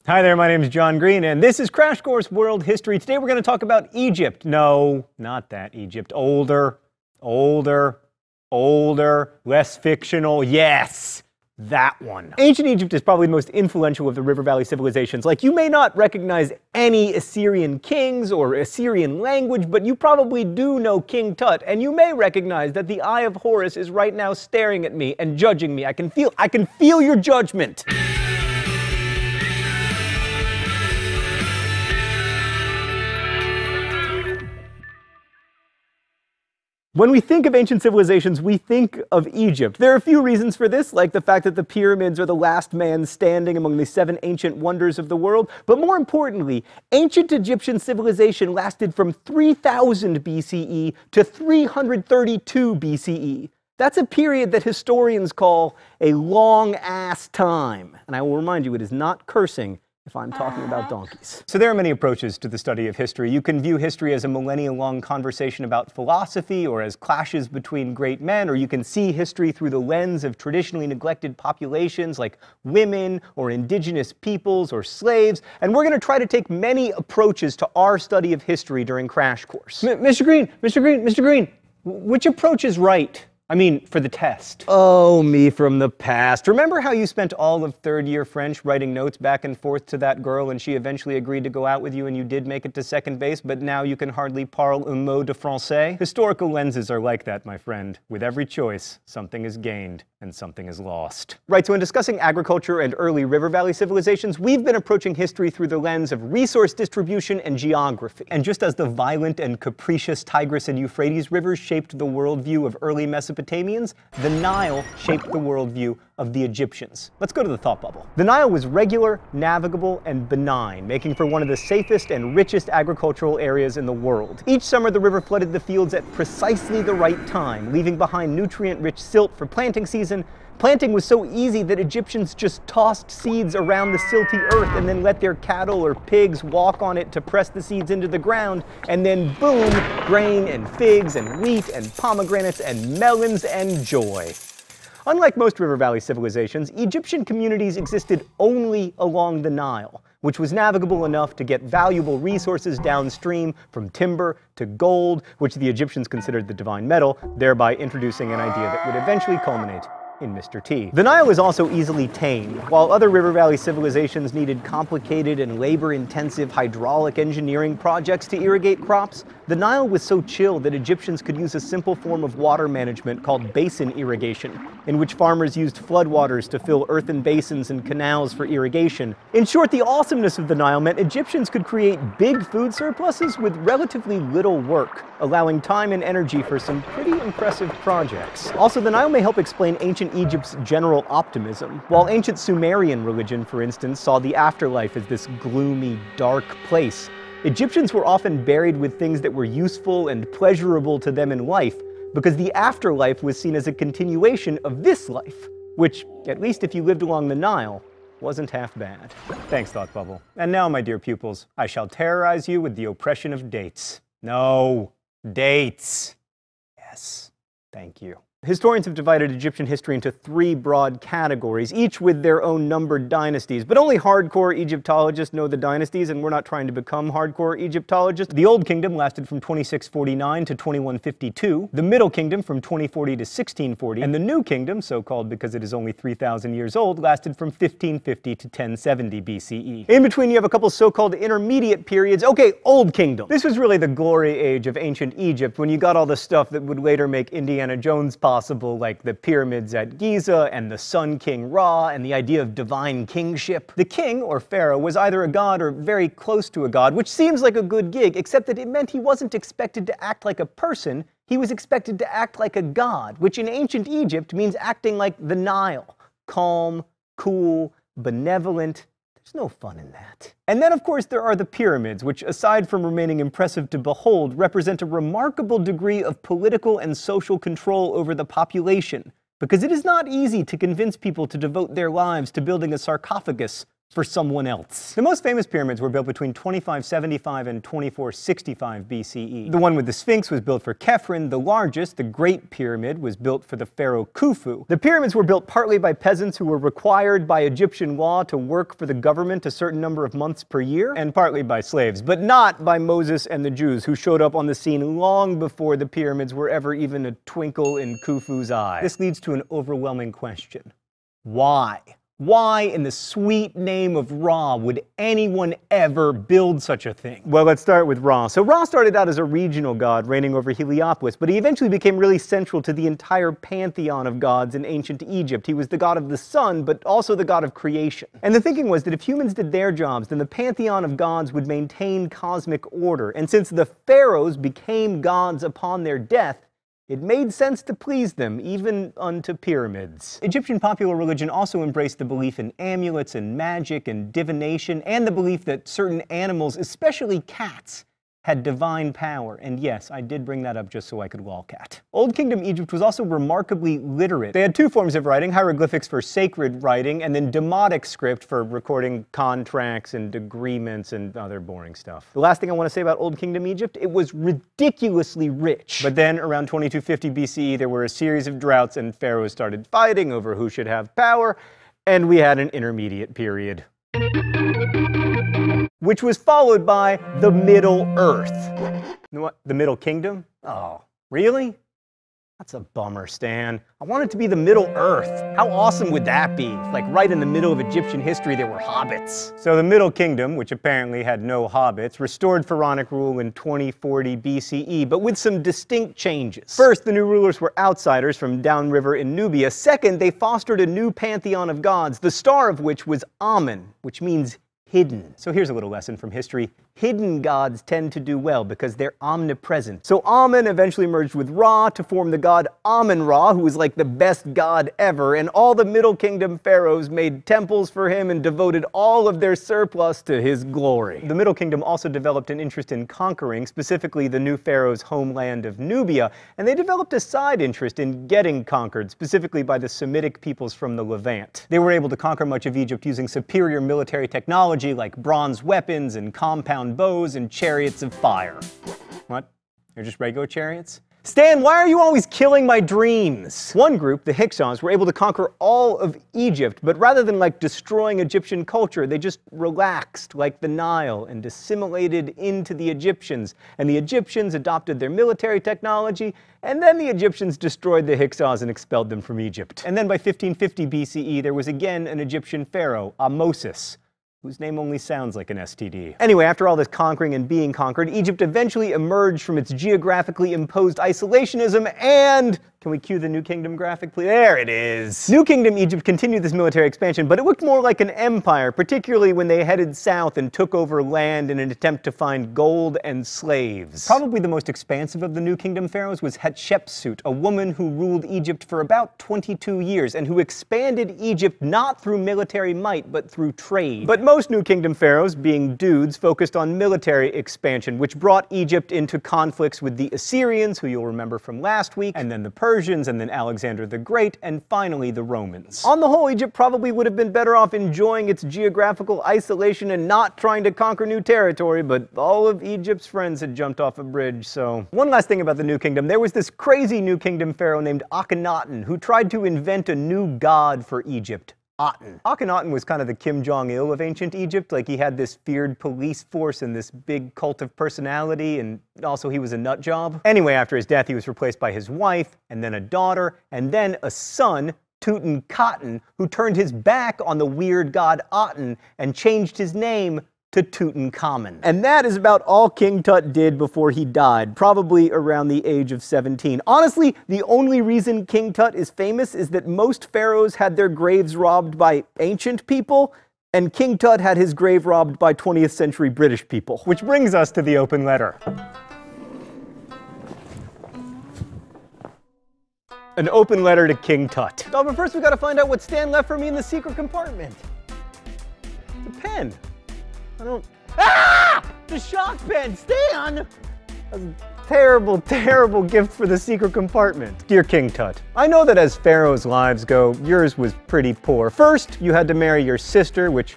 Hi there, my name is John Green, and this is Crash Course World History. Today we're going to talk about Egypt. No, not that Egypt. Older, less fictional. Yes, that one. Ancient Egypt is probably the most influential of the River Valley civilizations. Like, you may not recognize any Assyrian kings or Assyrian language, but you probably do know King Tut, and you may recognize that the Eye of Horus is right now staring at me and judging me. I can feel your judgment. When we think of ancient civilizations, we think of Egypt. There are a few reasons for this, like the fact that the pyramids are the last man standing among the 7 ancient wonders of the world. But more importantly, ancient Egyptian civilization lasted from 3000 BCE to 332 BCE. That's a period that historians call a long-ass time. And I will remind you, it is not cursing if I'm talking about donkeys. So there are many approaches to the study of history. You can view history as a millennia-long conversation about philosophy, or as clashes between great men, or you can see history through the lens of traditionally neglected populations like women, or indigenous peoples, or slaves. And we're going to try to take many approaches to our study of history during Crash Course. Mr. Green, which approach is right? I mean, for the test. Oh, me from the past. Remember how you spent all of 3rd year French writing notes back and forth to that girl, and she eventually agreed to go out with you and you did make it to 2nd base, but now you can hardly parle un mot de français? Historical lenses are like that, my friend. With every choice, something is gained and something is lost. Right, so in discussing agriculture and early river valley civilizations, we've been approaching history through the lens of resource distribution and geography. And just as the violent and capricious Tigris and Euphrates rivers shaped the worldview of early Mesopotamians, the Nile shaped the worldview of the Egyptians. Let's go to the thought bubble. The Nile was regular, navigable, and benign, making for one of the safest and richest agricultural areas in the world. Each summer, the river flooded the fields at precisely the right time, leaving behind nutrient-rich silt for planting season. Planting was so easy that Egyptians just tossed seeds around the silty earth and then let their cattle or pigs walk on it to press the seeds into the ground, and then boom, grain and figs and wheat and pomegranates and melons and joy. Unlike most river valley civilizations, Egyptian communities existed only along the Nile, which was navigable enough to get valuable resources downstream, from timber to gold, which the Egyptians considered the divine metal, thereby introducing an idea that would eventually culminate in Mr. T. The Nile is also easily tamed. While other river valley civilizations needed complicated and labor-intensive hydraulic engineering projects to irrigate crops, the Nile was so chill that Egyptians could use a simple form of water management called basin irrigation, in which farmers used floodwaters to fill earthen basins and canals for irrigation. In short, the awesomeness of the Nile meant Egyptians could create big food surpluses with relatively little work, allowing time and energy for some pretty impressive projects. Also, the Nile may help explain ancient Egypt's general optimism. While ancient Sumerian religion, for instance, saw the afterlife as this gloomy, dark place, Egyptians were often buried with things that were useful and pleasurable to them in life, because the afterlife was seen as a continuation of this life, which, at least if you lived along the Nile, wasn't half bad. Thanks, Thought Bubble. And now, my dear pupils, I shall terrorize you with the oppression of dates. No, dates. Yes, thank you. Historians have divided Egyptian history into 3 broad categories, each with their own numbered dynasties. But only hardcore Egyptologists know the dynasties, and we're not trying to become hardcore Egyptologists. The Old Kingdom lasted from 2649 to 2152, the Middle Kingdom from 2040 to 1640, and the New Kingdom, so-called because it is only 3,000 years old, lasted from 1550 to 1070 BCE. In between, you have a couple so-called intermediate periods. Okay, Old Kingdom. This was really the glory age of ancient Egypt, when you got all the stuff that would later make Indiana Jones possible, like the pyramids at Giza and the Sun King Ra and the idea of divine kingship. The king, or pharaoh, was either a god or very close to a god, which seems like a good gig, except that it meant he wasn't expected to act like a person, he was expected to act like a god, which in ancient Egypt means acting like the Nile. Calm, cool, benevolent. There's no fun in that. And then, of course, there are the pyramids, which, aside from remaining impressive to behold, represent a remarkable degree of political and social control over the population, because it is not easy to convince people to devote their lives to building a sarcophagus for someone else. The most famous pyramids were built between 2575 and 2465 BCE. The one with the Sphinx was built for Khephren. The largest, the Great Pyramid, was built for the pharaoh Khufu. The pyramids were built partly by peasants who were required by Egyptian law to work for the government a certain number of months per year, and partly by slaves, but not by Moses and the Jews, who showed up on the scene long before the pyramids were ever even a twinkle in Khufu's eye. This leads to an overwhelming question. Why? Why, in the sweet name of Ra, would anyone ever build such a thing? Well, let's start with Ra. So Ra started out as a regional god reigning over Heliopolis, but he eventually became really central to the entire pantheon of gods in ancient Egypt. He was the god of the sun, but also the god of creation. And the thinking was that if humans did their jobs, then the pantheon of gods would maintain cosmic order. And since the pharaohs became gods upon their death, it made sense to please them, even unto pyramids. Egyptian popular religion also embraced the belief in amulets and magic and divination, and the belief that certain animals, especially cats, had divine power. And yes, I did bring that up just so I could lolcat. Old Kingdom Egypt was also remarkably literate. They had two forms of writing, hieroglyphics for sacred writing, and then demotic script for recording contracts and agreements and other boring stuff. The last thing I want to say about Old Kingdom Egypt, it was ridiculously rich. But then, around 2250 BCE, there were a series of droughts and pharaohs started fighting over who should have power, and we had an intermediate period, which was followed by the Middle Earth. What? The Middle Kingdom? Oh, really? That's a bummer, Stan. I want it to be the Middle Earth. How awesome would that be? Like right in the middle of Egyptian history, there were hobbits. So the Middle Kingdom, which apparently had no hobbits, restored pharaonic rule in 2040 BCE, but with some distinct changes. First, the new rulers were outsiders from downriver in Nubia. Second, they fostered a new pantheon of gods, the star of which was Amen, which means hidden. So here's a little lesson from history. Hidden gods tend to do well because they're omnipresent. So Amen eventually merged with Ra to form the god Amen-Ra, who was like the best god ever, and all the Middle Kingdom pharaohs made temples for him and devoted all of their surplus to his glory. The Middle Kingdom also developed an interest in conquering, specifically the new pharaoh's homeland of Nubia, and they developed a side interest in getting conquered, specifically by the Semitic peoples from the Levant. They were able to conquer much of Egypt using superior military technology like bronze weapons and compound bows and chariots of fire. What? They're just regular chariots? Stan, why are you always killing my dreams? One group, the Hyksos, were able to conquer all of Egypt, but rather than like destroying Egyptian culture, they just relaxed like the Nile and assimilated into the Egyptians. And the Egyptians adopted their military technology, and then the Egyptians destroyed the Hyksos and expelled them from Egypt. And then by 1550 BCE, there was again an Egyptian pharaoh, Ahmosis, whose name only sounds like an STD. Anyway, after all this conquering and being conquered, Egypt eventually emerged from its geographically imposed isolationism and... Can we cue the New Kingdom graphic, please? There it is! New Kingdom Egypt continued this military expansion, but it looked more like an empire, particularly when they headed south and took over land in an attempt to find gold and slaves. Probably the most expansive of the New Kingdom pharaohs was Hatshepsut, a woman who ruled Egypt for about 22 years and who expanded Egypt not through military might, but through trade. But most New Kingdom pharaohs, being dudes, focused on military expansion, which brought Egypt into conflicts with the Assyrians, who you'll remember from last week, and then the Persians, and then Alexander the Great, and finally the Romans. On the whole, Egypt probably would have been better off enjoying its geographical isolation and not trying to conquer new territory, but all of Egypt's friends had jumped off a bridge, so... One last thing about the New Kingdom. There was this crazy New Kingdom pharaoh named Akhenaten who tried to invent a new god for Egypt. Aten. Akhenaten was kind of the Kim Jong-il of ancient Egypt. Like, he had this feared police force and this big cult of personality, and also he was a nut job. Anyway, after his death, he was replaced by his wife, and then a daughter, and then a son, Tutankhaten, who turned his back on the weird god Aten and changed his name to Tutankhamun. And that is about all King Tut did before he died, probably around the age of 17. Honestly, the only reason King Tut is famous is that most pharaohs had their graves robbed by ancient people, and King Tut had his grave robbed by 20th century British people. Which brings us to the open letter. An open letter to King Tut. Oh, but first we gotta find out what Stan left for me in the secret compartment. The pen. I don't... Ah! The shock pen! Stan! That's a terrible, terrible gift for the secret compartment. Dear King Tut, I know that as pharaohs' lives go, yours was pretty poor. First, you had to marry your sister, which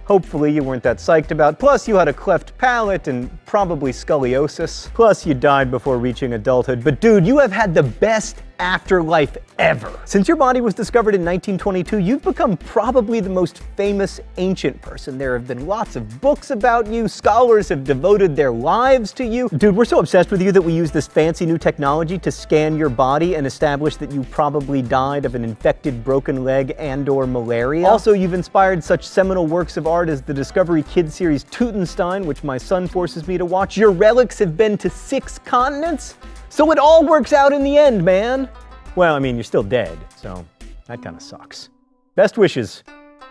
hopefully you weren't that psyched about. Plus, you had a cleft palate and probably scoliosis. Plus, you died before reaching adulthood. But dude, you have had the best afterlife ever. Since your body was discovered in 1922, you've become probably the most famous ancient person. There have been lots of books about you, scholars have devoted their lives to you. Dude, we're so obsessed with you that we use this fancy new technology to scan your body and establish that you probably died of an infected broken leg and/or malaria. Also, you've inspired such seminal works of art as the Discovery Kids series Teutonstein, which my son forces me to watch. Your relics have been to 6 continents. So it all works out in the end, man. Well, I mean, you're still dead, so that kind of sucks. Best wishes,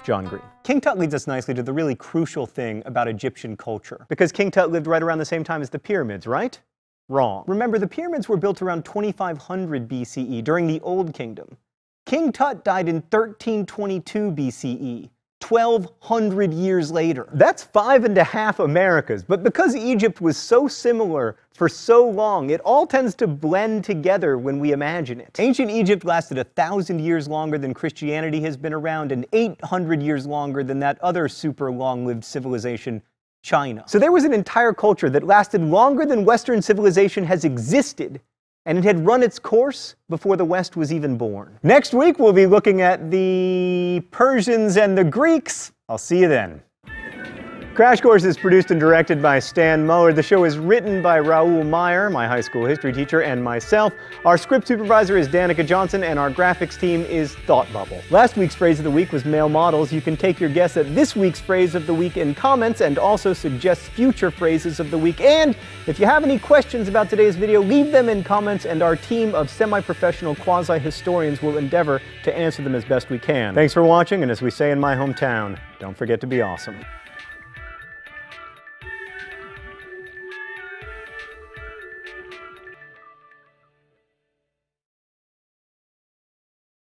John Green. King Tut leads us nicely to the really crucial thing about Egyptian culture. Because King Tut lived right around the same time as the pyramids, right? Wrong. Remember, the pyramids were built around 2500 BCE during the Old Kingdom. King Tut died in 1322 BCE. 1,200 years later. That's 5.5 Americas, but because Egypt was so similar for so long, it all tends to blend together when we imagine it. Ancient Egypt lasted 1,000 years longer than Christianity has been around and 800 years longer than that other super long-lived civilization, China. So there was an entire culture that lasted longer than Western civilization has existed, and it had run its course before the West was even born. Next week, we'll be looking at the Persians and the Greeks. I'll see you then. Crash Course is produced and directed by Stan Muller. The show is written by Raoul Meyer, my high school history teacher, and myself. Our script supervisor is Danica Johnson, and our graphics team is Thought Bubble. Last week's phrase of the week was male models. You can take your guess at this week's phrase of the week in comments and also suggest future phrases of the week. And if you have any questions about today's video, leave them in comments, and our team of semi-professional quasi-historians will endeavor to answer them as best we can. Thanks for watching, and as we say in my hometown, don't forget to be awesome.